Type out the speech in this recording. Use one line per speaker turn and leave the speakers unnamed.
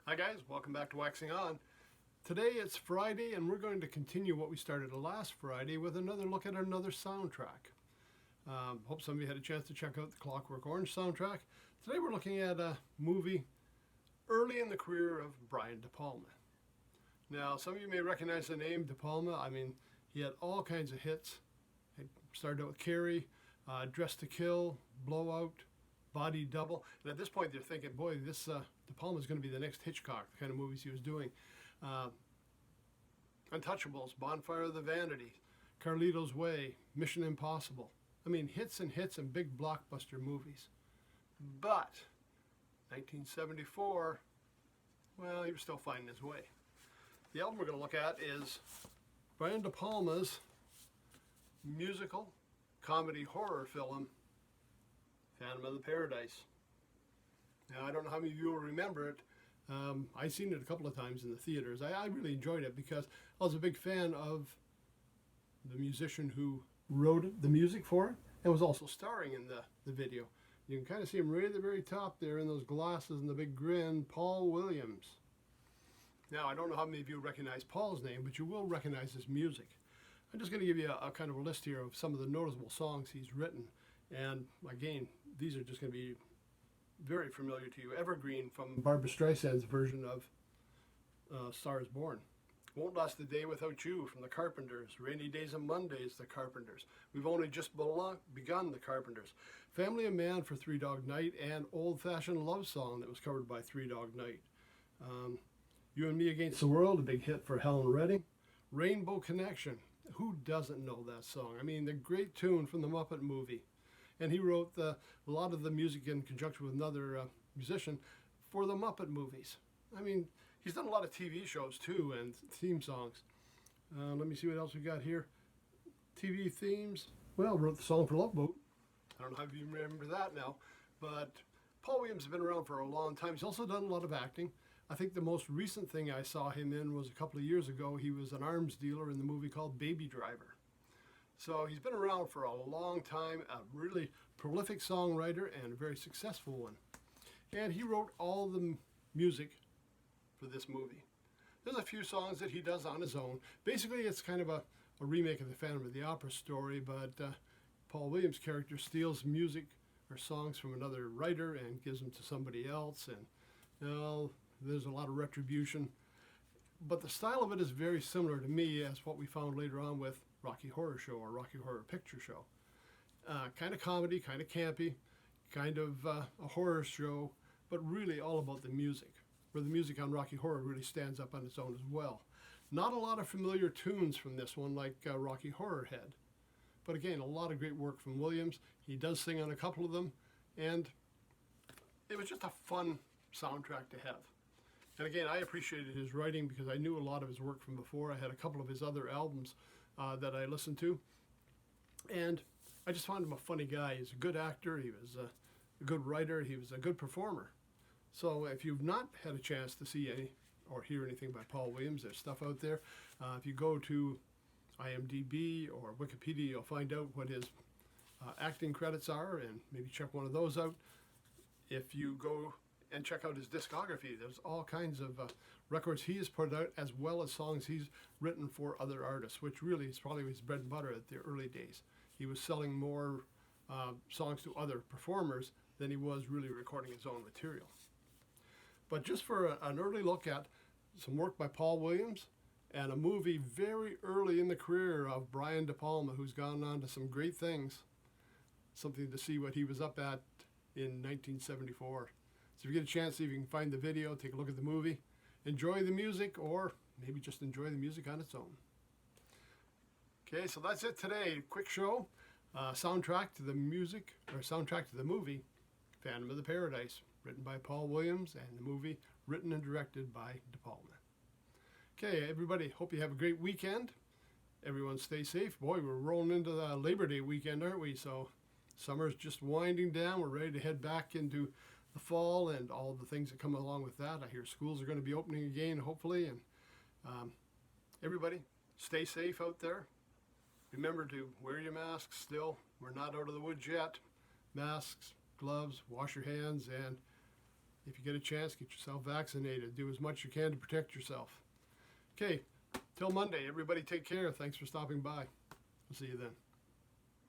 Hi guys, welcome back to Waxing On. Today it's Friday and we're going to continue what we started last Friday with another look at another soundtrack. Hope some of you had a chance to check out the Clockwork Orange soundtrack. Today we're looking at a movie early in the career of Brian De Palma. Now some of you may recognize the name De Palma. I mean, he had all kinds of hits. He started out with Carrie, Dress to Kill, Blowout, Body Double. And at this point they're thinking, boy, this De Palma is going to be the next Hitchcock, the kind of movies he was doing. Untouchables, Bonfire of the Vanities, Carlito's Way, Mission Impossible. I mean, hits and hits and big blockbuster movies. But 1974, well, he was still finding his way. The album we're going to look at is Brian De Palma's musical comedy horror film, Phantom of the Paradise. Now, I don't know how many of you will remember it. I've seen it a couple of times in the theaters. I really enjoyed it because I was a big fan of the musician who wrote the music for it and was also starring in the video. You can kind of see him right at the very top there in those glasses and the big grin, Paul Williams. Now, I don't know how many of you recognize Paul's name, but you will recognize his music. I'm just going to give you a kind of a list here of some of the noticeable songs he's written. And again, these are just going to be very familiar to you. Evergreen from Barbra Streisand's version of Star is Born. Won't Last a Day Without You from the Carpenters. Rainy Days and Mondays, the Carpenters. We've Only Just Begun, the Carpenters. Family of Man for Three Dog Night, and Old Fashioned Love Song that was covered by Three Dog Night. You and Me Against the World, a big hit for Helen Reddy. Rainbow Connection. Who doesn't know that song? I mean, the great tune from the Muppet movie. And he wrote a lot of the music in conjunction with another musician for the Muppet movies. I mean, he's done a lot of TV shows too and theme songs. Let me see what else we got here. TV themes. Well, wrote the song for Love Boat. I don't know if you remember that now. But Paul Williams has been around for a long time. He's also done a lot of acting. I think the most recent thing I saw him in was a couple of years ago. He was an arms dealer in the movie called Baby Driver. So he's been around for a long time, a really prolific songwriter and a very successful one. And he wrote all the music for this movie. There's a few songs that he does on his own. Basically, it's kind of a remake of the Phantom of the Opera story, but Paul Williams' character steals music or songs from another writer and gives them to somebody else. And there's a lot of retribution. But the style of it is very similar to me as what we found later on with Rocky Horror Show or Rocky Horror Picture Show. Kind of comedy, kind of campy, kind of a horror show, but really all about the music, where the music on Rocky Horror really stands up on its own as well. Not a lot of familiar tunes from this one like Rocky Horror had, but again, a lot of great work from Williams. He does sing on a couple of them, and it was just a fun soundtrack to have. And again, I appreciated his writing because I knew a lot of his work from before. I had a couple of his other albums that I listened to. And I just found him a funny guy. He's a good actor. He was a good writer. He was a good performer. So if you've not had a chance to see any or hear anything by Paul Williams, there's stuff out there. If you go to IMDb or Wikipedia, you'll find out what his acting credits are and maybe check one of those out. If you go and check out his discography, there's all kinds of records he has put out as well as songs he's written for other artists, which really is probably his bread and butter at the early days. He was selling more songs to other performers than he was really recording his own material. But just for an early look at some work by Paul Williams and a movie very early in the career of Brian De Palma, who's gone on to some great things, something to see what he was up at in 1974. So if you get a chance, see if you can find the video, take a look at the movie, enjoy the music, or maybe just enjoy the music on its own. Okay, so that's it today. Quick show, soundtrack to the music, or soundtrack to the movie, Phantom of the Paradise, written by Paul Williams, and the movie written and directed by De Palma. Okay, everybody, hope you have a great weekend. Everyone stay safe. Boy, we're rolling into the Labor Day weekend, aren't we? So summer's just winding down. We're ready to head back into the fall and all the things that come along with that. I hear schools are going to be opening again, hopefully. And everybody, stay safe out there. Remember to wear your masks still. We're not out of the woods yet. Masks, gloves, wash your hands, and If you get a chance, get yourself vaccinated. Do as much as you can to protect yourself. Okay, till Monday, everybody take care. Thanks for stopping by. We'll see you then.